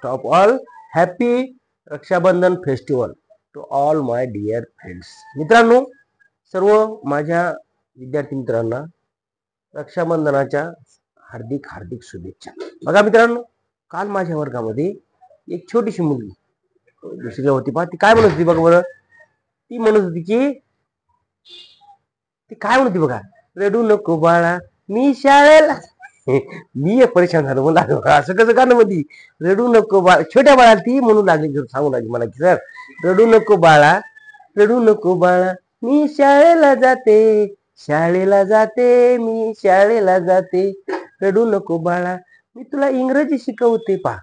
First of all happy Rakshabandhan festival to all my dear friends. मित्रांनो, सर्व माझ्या विद्यार्थी मित्रांना रक्षाबंधनाच्या हार्दिक हार्दिक शुभेच्छा. बघा मित्रांनो, काल माझ्या वर्गामध्ये एक छोटीशी मुलगी दुसरीला होती पहा. ती काय म्हणत होती बघा बरं. ती म्हणत होती की ती काय म्हणते बघा, रडू नको बाळा मी शाळेला. मी एक परेशान झालो. मला असं कसं गाणं मध्ये रडू नको बाळा. छोट्या बाळाला ती म्हणू लागली, सांगू लागली मला की सर रडू नको बाळा, रडू नको बाळा मी शाळेला जाते, शाळेला जाते, मी शाळेला जाते, रडू नको बाळा मी तुला इंग्रजी शिकवते. पहा,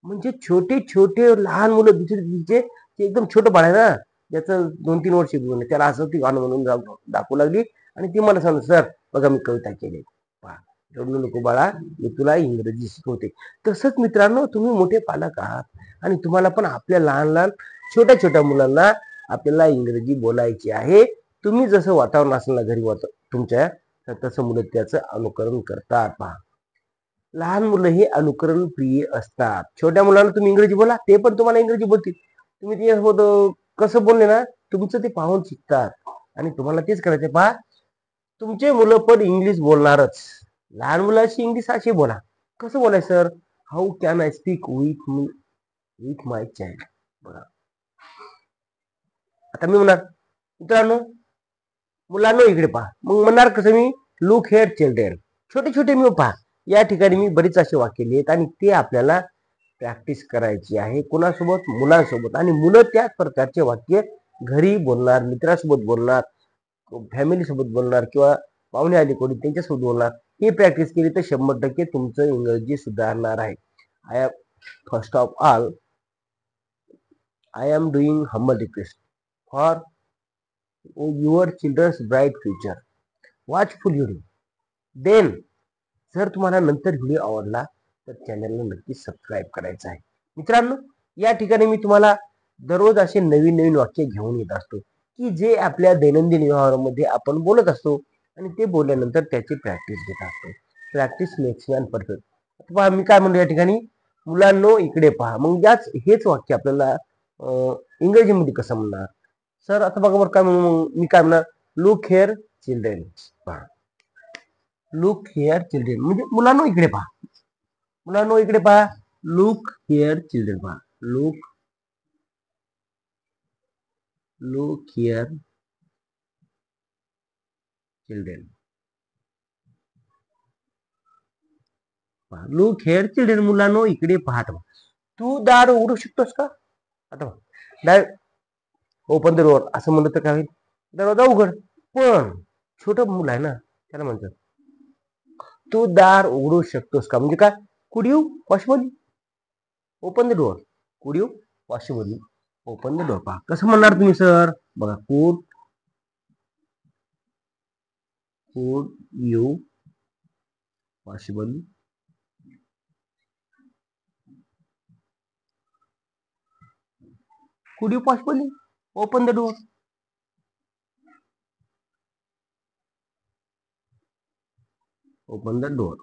म्हणजे छोटे छोटे लहान मुलं दुसरीचे ते एकदम छोटं बाळ आहे ना, त्याचं 2-3 वर्ष घेऊन त्याला असं ती गाणं म्हणून दाखवू लागली. आणि ती मला सांग सर बघा मी कविता केली. पहा, रडू नको बाळा मी तुला इंग्रजी शिकवते. तसंच मित्रांनो, तुम्ही मोठे पालक आहात आणि तुम्हाला पण आपल्या लहान लहान छोट्या छोट्या मुलांना आपल्याला इंग्रजी बोलायची आहे. तुम्ही जसं वातावरण असेल ना घरी तुमच्या, तर तसं मुलं त्याचं अनुकरण करतात. पहा, लहान मुलं हे अनुकरण प्रिय असतात. छोट्या मुलांना तुम्ही इंग्रजी बोला, ते पण तुम्हाला इंग्रजी बोलतील. तुम्ही ते कसं बोलले ना, तुमचं ते पाहून शिकतात आणि तुम्हाला तेच करायचं. पहा, तुमचे मुलं पण इंग्लिश बोलणारच. लहान मुलाशी इंग्लिश अशी बोला. कसं बोलायचं sir? How can I speak with my child. बघा, आता मी म्हणणार मित्रांनो मुलांनो इकडे पहा. मग म्हणणार कसं मी, लुक हिअर चिल्ड्रेन. छोटे छोटे मी पहा, या ठिकाणी मी बरीच असे वाक्य लिहित आणि ते आपल्याला प्रॅक्टिस करायची आहे. कोणासोबत? मुलांसोबत. आणि मुलं त्याच प्रकारचे वाक्य घरी बोलणार, मित्रासोबत बोलणार, फॅमिली सोबत बोलणार किंवा पाहुणे आले कोणी त्यांच्यासोबत बोलणार. ही प्रॅक्टिस केली तर 100% तुमचं इंग्रजी सुधारणार आहे. I am first of all I am doing humble request for your childrens bright future. Watch full video. Then जर तुम्हाला नंतर व्हिडिओ आवडला तर चॅनलला नक्की सबस्क्राईब करायचं आहे. मित्रांनो, या ठिकाणी मी तुम्हाला दररोज असे नवीन नवीन वाक्य घेऊन येत असतो की जे आपल्या दैनंदिन व्यवहारामध्ये आपण बोलत असतो आणि ते बोलल्यानंतर त्याची प्रॅक्टिस घेत असतो. Practice makes man perfect. पहा, मी काय म्हणतो या ठिकाणी, मुलांनो इकडे पहा. मग हेच वाक्य आपल्याला इंग्रजीमध्ये कसं म्हणणार सर? आता बघा बरं काय म्हणून मी काय म्हणणार, लुक हिअर चिल्ड्रेन. पहा, लुक हिअर चिल्ड्रेन म्हणजे मुलांनो इकडे पहा. मुलांनो इकडे पहा, लुक हिअर चिल्ड्रेन. पहा, look here children. Look here children. मुलांनो इकडे पाहत. तू दार उघडू शकतोस का? आता डायरेक्ट ओपन द डोअर असं म्हणलं तर काय होईल? दरवाजा उघड. पण छोट मुलं आहे ना, त्याला म्हणतात तू दार उघडू शकतोस का, म्हणजे काय? Could you possibly open the door. Could you possibly open the door. पहा, कसं म्हणणार तुम्ही सर? बघा, could you possibly could you possibly open the door? Open the door.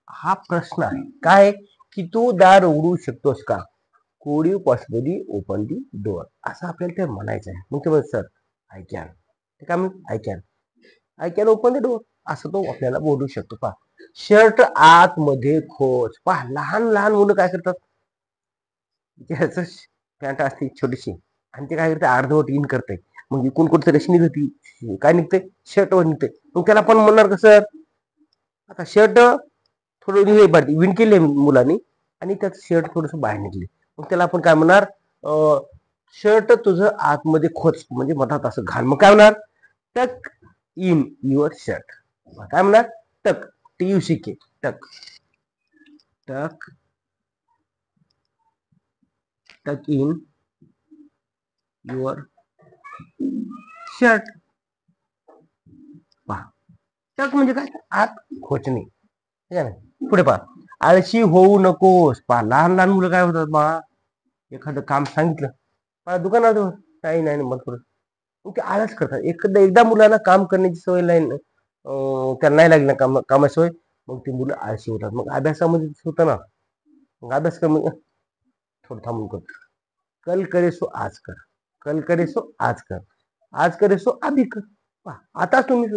हा प्रश्न आहे काय की तू दार उघडू शकतोस का? could you possibly open the door असं आपल्याला ते म्हणायचं आहे. मग ते म्हणत सर आय कॅन. ते काय म्हणत I can open the door असं तो आपल्याला बोलू शकतो. पहा, शर्ट आतमध्ये खोच. पहा, लहान लहान मुलं काय करतात, त्याचं पॅन्ट असते छोटीशी आणि ते काय करते अर्धवट इन करते. मग इकून कुठं रेशी निघते, काय निघते, शर्ट वर निघते. मग त्याला पण म्हणणार कसं, आता शर्ट थोडं विण केले मुलांनी आणि त्याचं शर्ट थोडस बाहेर निघले. मग त्याला आपण काय म्हणणार, शर्ट तुझं आतमध्ये खोच म्हणजे मधात असं घाल. मग काय म्हणणार, टक इन युअर शर्ट. काय म्हणणार, टक, TUCK, टक, टक, टक इन युअर शर्ट. पहा, टक म्हणजे काय, आत खोचणे. पुढे पहा, आळशी होऊ नकोस. पहा, लहान लहान मुलं काय होतात बा, एखादं काम सांगितलं मला दुकानात नाही मग ते आळस करतात. एकदा मुलांना काम करण्याची सवय नाही, त्यांना नाही लागली ना कामाची सवय, मग ती मुलं आळशी होतात. मग अभ्यासामध्ये होतं ना, मग अभ्यास कर, मग थोडं थांबून करतो. कल करे सो आज कर, कल करे सो आज कर, आज करे सो अभी कर. आता तुम्ही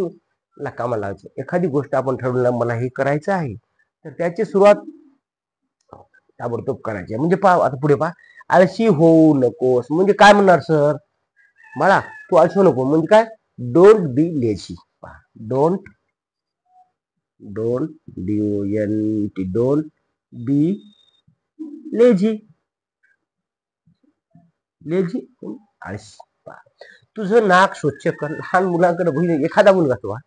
कामाला लावायचं. एखादी गोष्ट आपण ठरवलं मला हे करायचं आहे, तर त्याची सुरुवात ताबडतोब करायची. म्हणजे आता पुढे आळशी होऊ नकोस म्हणजे काय म्हणणार सर? बाळा तू आळशी होऊ नको म्हणजे काय? Don't be lazy. Don't don't be lazy. Lazy आळशी. तुझं नाक स्वच्छ कर. लहान मुलांकडे बघितलं, एखादा मुलगा तो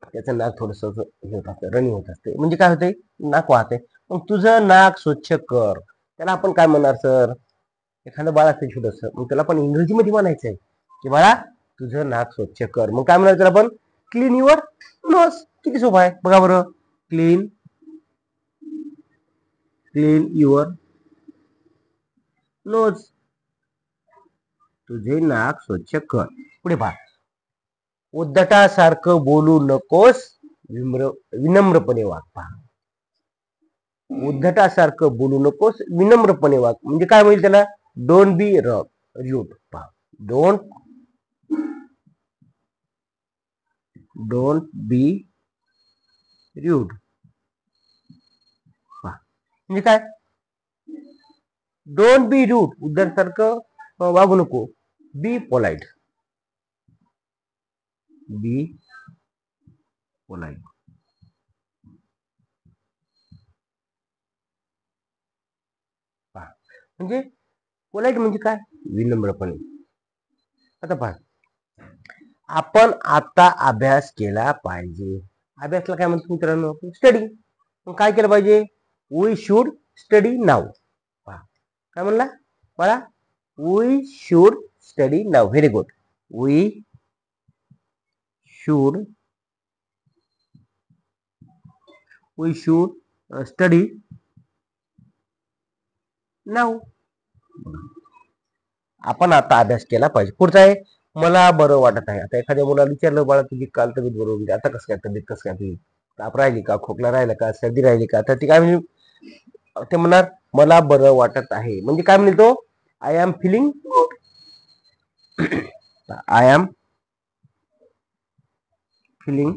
त्याचं नाक थोडस होत असतं, रनिंग होत असते, म्हणजे काय होतंय? नाक वाहते. मग तुझं नाक स्वच्छ कर, त्याला आपण काय म्हणणार सर? एखादं बाळ असते छोटस, मग त्याला पण इंग्रजीमध्ये म्हणायचंय की बाळा तुझं नाक स्वच्छ कर. मग काय म्हणायचं आपण? Clean your nose. किती सोपं आहे बघा बरं. Clean your nose. तुझे नाक स्वच्छ कर. पुढे उद्धटासारखं बोलू नकोस, विनम्रपणे वाग. उद्धटासारखं बोलू नकोस, विनम्रपणे वाग. म्हणजे काय होईल त्याला? Don't be rude. Don't be rude. म्हणजे काय? डोंट बी रूड, उद्धटासारखं वागू नको. Be polite. म्हणजे पोलाइट म्हणजे काय? विनम्रपणे. आता आपण आता अभ्यास केला पाहिजे. अभ्यासला काय म्हणतो मित्रांनो? स्टडी. मग काय केलं पाहिजे? We should study now. काय म्हणला बाळा? We should study now. Very good. We should study now. आपण आता अभ्यास केला पाहिजे. पुढचा आहे मला बरं वाटत आहे. आता एखाद्या मुलाला विचारलं बाळा तुझी काल तब्येत बरोबर होती, आता कसं काय तब्येत, कसं काय तुझी? ताप राहिली का? खोकला राहिला का? सर्दी राहिली का? तर ती काय म्हणजे ते म्हणणार मला बरं वाटत आहे. म्हणजे काय म्हणेल तो? I am feeling good. I am feeling.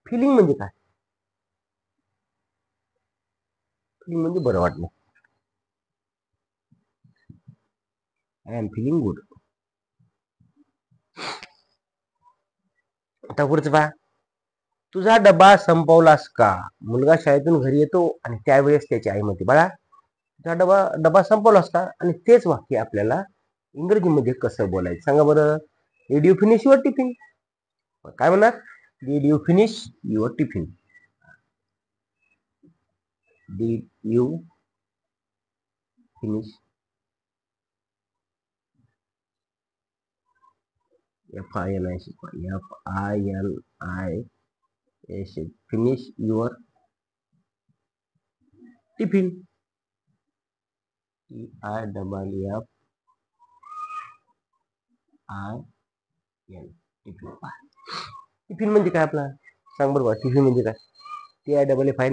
Feeling म्हणजे काय? फिलिंग म्हणजे बरं वाटणं. I am feeling good. आता पुढचं तुझा डबा संपवलास का? मुलगा शाळेतून घरी येतो आणि त्यावेळेस त्याची आई म्हणते बाळा तुझा डबा संपवलास का? आणि तेच वाक्य आपल्याला इंग्रजीमध्ये कसं बोलायचं सांगा बरं. Did you finish your tiffin? काय म्हणणार? Did you finish your tiffin? Did you finish finish your tiffin. Tiffin म्हणजे काय आपला? सांग बरोबर. टिफिन म्हणजे काय?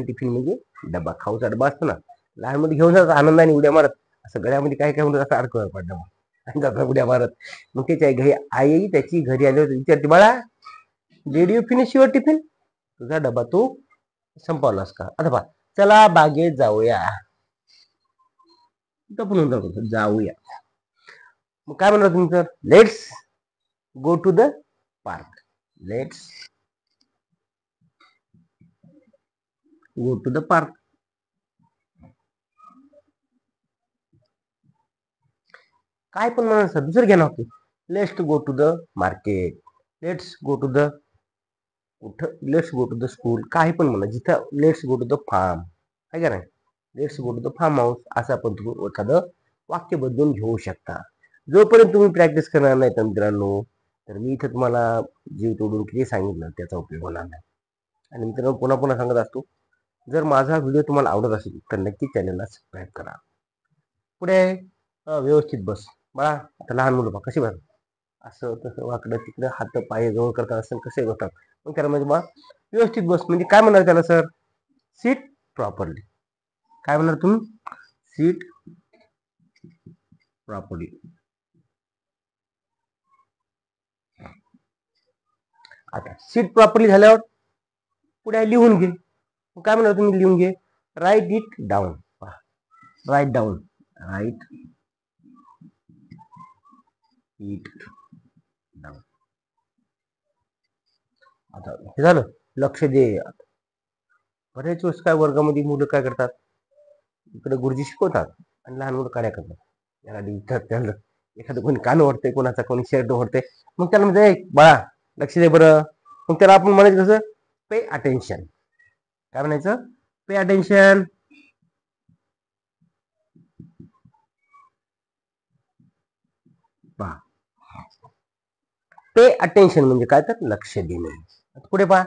टिफिन म्हणजे डबा. खाऊचा डबा असतो ना, लहान मध्ये घेऊन जातात आनंदाने उड्या मारत. असं गळ्यामध्ये काय काय म्हणतात, असं अडकवलं पडलं आणि जातात उड्या मारत. मग त्याची घरी आई त्याची घरी आल्यावर विचारते बाळा did you finish your tiffin? तुझा डबा तू संपवलास का? आता चला बागेत जाऊया. जाऊया. मग काय म्हणणार तुम्ही sir? Let's go to the park. Let's go to the park. काय पण म्हणा सर, दुसरं घ्या ना. Let's go to the market. Let's go to the let's go to the school. काही पण म्हणा. जिथं let's go to the farm आहे का नाही? Let's go to the farm house. असं आपण तुम्ही एखादं वाक्य बदलून घेऊ शकता. जोपर्यंत तुम्ही प्रॅक्टिस करणार नाही तर मित्रांनो, तर मी इथं तुम्हाला जीव तोडून किती सांगितलं त्याचा उपयोग होणार नाही. आणि मित्रांनो पुन्हा पुन्हा सांगत असतो, जर माझा व्हिडिओ तुम्हाला आवडत असेल तर नक्की चॅनलला सबस्क्राईब करा. पुढे व्यवस्थित बस बाळा. आता लहान मुलं कशी बस असं तसं वाकडं तिकडं हात पाय जवळ करतात असं कसे होतात. मग त्याला म्हणजे बा व्यवस्थित बस म्हणजे काय म्हणणार त्याला सर, सीट प्रॉपरली. काय म्हणणार तुम्ही, सीट प्रॉपरली. आता सीट प्रॉपरली झाल्यावर पुढे लिहून घे. काय म्हणणार तुम्ही, लिहून घे, write it down. Write down, write it down. आता हे झालं, लक्ष दे. बरेच वेळेस काय वर्गामध्ये मुलं काय करतात, इकडे गुरुजी शिकवतात आणि लहान मुलं कार्य करतात. याला लिहितात, त्याला एखादं कोणी कान ओढते, कोणाचा कोणी शर्ट ओढते, मग त्याला म्हणजे बाळा लक्ष दे बरं. मग त्याला आपण म्हणायचं कसं, पे अटेन्शन. काय म्हणायचं, पे अटेन्शन. पहा, पे अटेन्शन म्हणजे काय, तर लक्ष देणे. पुढे पहा,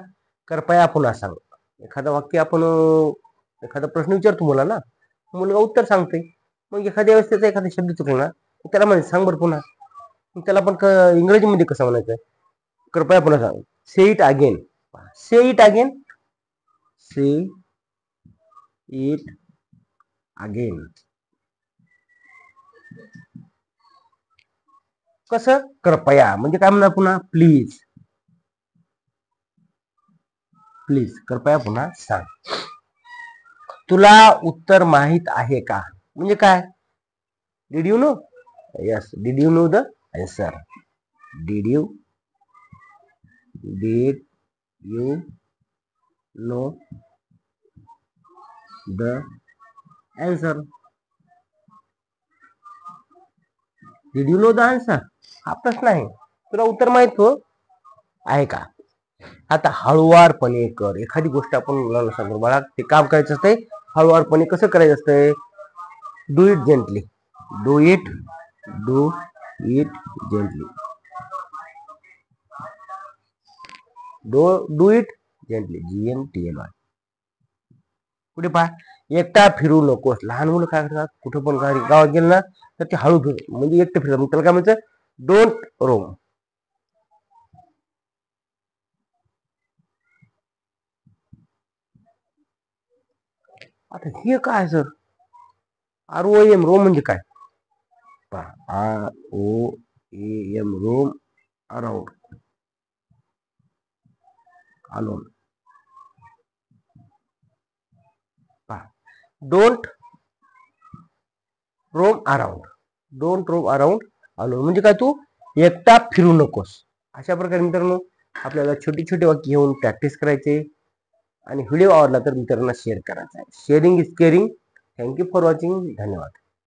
कृपया पुन्हा सांग. एखादं वाक्य आपण, एखादा प्रश्न विचारतो मुलांना, मुलगा उत्तर सांगते. मग एखाद्या वेळेस त्याचा एखादा शब्द चुकला ना, त्याला म्हणायचं सांग बरं पुन्हा. मग त्याला पण इंग्रजीमध्ये कसं म्हणायचं, कृपया पुन्हा सांग. Say it again. Say it again, say it again. कसं, कृपया म्हणजे काय म्हणणार पुन्हा, प्लीज. प्लीज, कृपया पुन्हा सांग. तुला उत्तर माहित आहे का, म्हणजे काय, did you know. Yes, did you know the answer. Did you know the answer. Did you know the answer, हा प्रश्न आहे, तुला उत्तर माहित हो आहे का. आता हळुवारपणे कर. एखादी गोष्ट आपण मुलांना सांगतो, बाळा ते काम करायचं असते हळुवारपणे. कसं करायचं असतंय, do it gently. Do it gently. Do it gently, GNTLY. पुढे पहा, एकटा फिरू नकोस. लहान मुलं काय करतात, कुठं पण गावात गेलं ना तर ते हळू फिर, म्हणजे एकटं फिरतात. मग त्याला काय म्हणायचं, डोंट रोम. आता हे काय सर, ROM, रोम म्हणजे काय, पहा, ROAM, रोम, अराउंड, अलोन. पहा, don't roam around. Don't roam around alone म्हणजे काय, तू एकटा फिरू नकोस. अशा प्रकारे मित्रांनो आपल्याला छोटी छोटी वाक्य घेऊन प्रॅक्टिस करायचे. आणि व्हिडिओ आवडला तर मित्रांना शेअर करायचा आहे. Sharing is caring. Thank you for watching. धन्यवाद.